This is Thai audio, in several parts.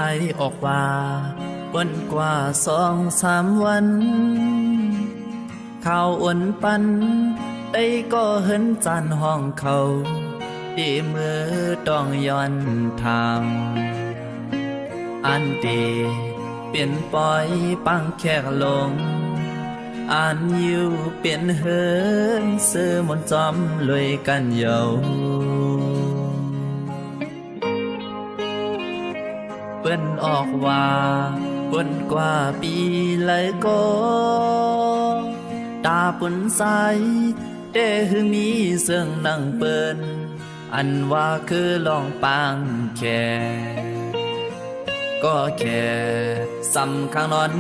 ายออกว่าวันกว่า2-3 วันข่าวอ่นปันได้ก็เห็นจานห้องเขาดีมือต้องย้อนทางอันดีเปลี่ยนปล่อยปังแขกลงอ่านอยู่เปลี่ยนเหินซื้อมนต์จอมลอยกันเยาเปิ้นออกว่าปุ่นกว่าปีเลยก็ตาปุ่นใสได้คือมีเสื่องนั่งเปิ้นอันว่าคือลองปางแค่ก็แค่สำข้างนอน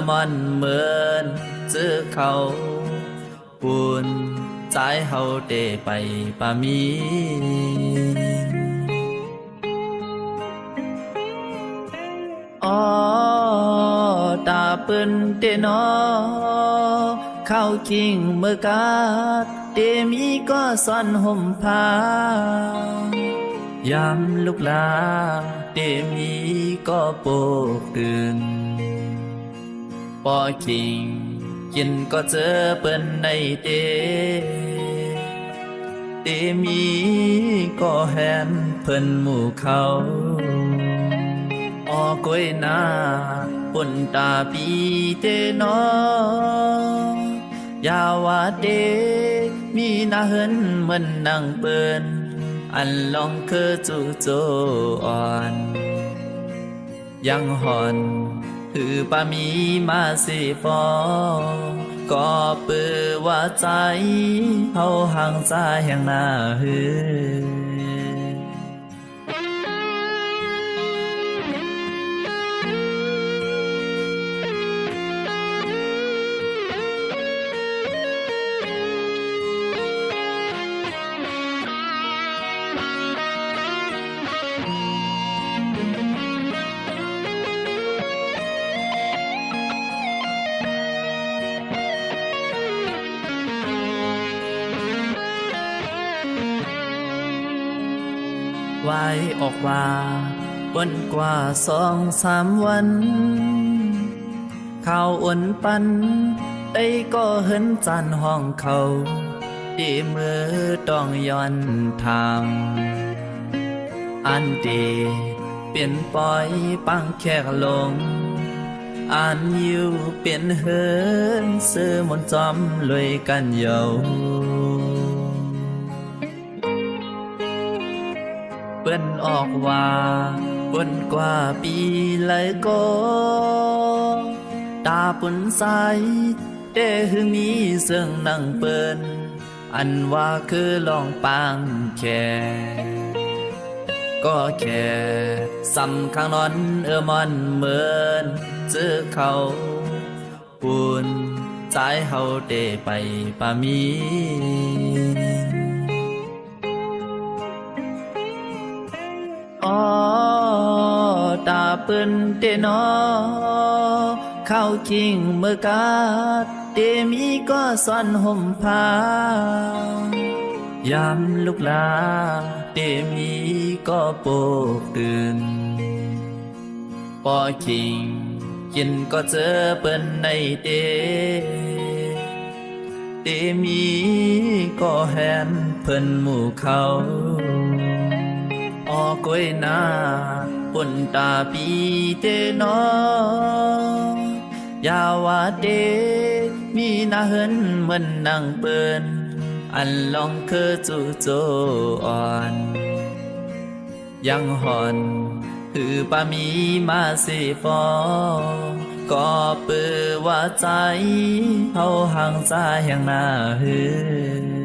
มันเหมือนเจอเขาปุ่นใจเฮาได้ไปปามีอ๋อตาเปิ้นเตนอเข้าคิงเมื่อกาดเตมีก็ซ่อนห่มผ้ายามลุกลาเตมีก็โปกตื่นปอคิงกินก็เจอเปิ้นในเตมีก็แฮมเพิ่นหมู่เขาออกวยหน้าปุ่นตาปีเตนอยาวาเดมีหน้าเหินเหมือนนางเปิ้นอันลองคือจู่โจอ่อนยังหอนคือปามีมาสิปอก็เปือว่าใจเฮาห่างใจแห่งหน้าหือไว้ออกว่าวันกว่า2-3 วันข่าวอ่นปันได้ก็เห็นจานห้องเขาดีมือต้องย้อนทางอันดีเปลี่ยนปล่อยปังแขกลงอ่านอยู่เปลี่ยนเหินซื้อมนต์จอมลอยกันเยาเปิ้นออกว่าปุ่นกว่าปีเลยก็ตาปุ่นใสได้คือมีเสื่องนั่งเปิ้นอันว่าคือลองปางแค่ก็แค่สำข้างนอนมันเหมือนเจอเขาปุ่นใจเฮาได้ไปปามีอ๋อตาเปิ้นเตนอเข้าคิงเมื่อกาดเตมีก็ซ่อนห่มผ้ายามลุกลาเตมีก็โปกตื่นปอคิงกินก็เจอเปิ้นในเตมีก็แฮมเพิ่นหมู่เขาออกวยหน้าปุ่นตาปีเตนอยาวาเดมีหน้าเหินเหมือนนางเปิ้นอันลองคือจู่โจอ่อนยังหอนคือปามีมาสิปอก็เปือว่าใจเฮาห่างใจแห่งหน้าหือ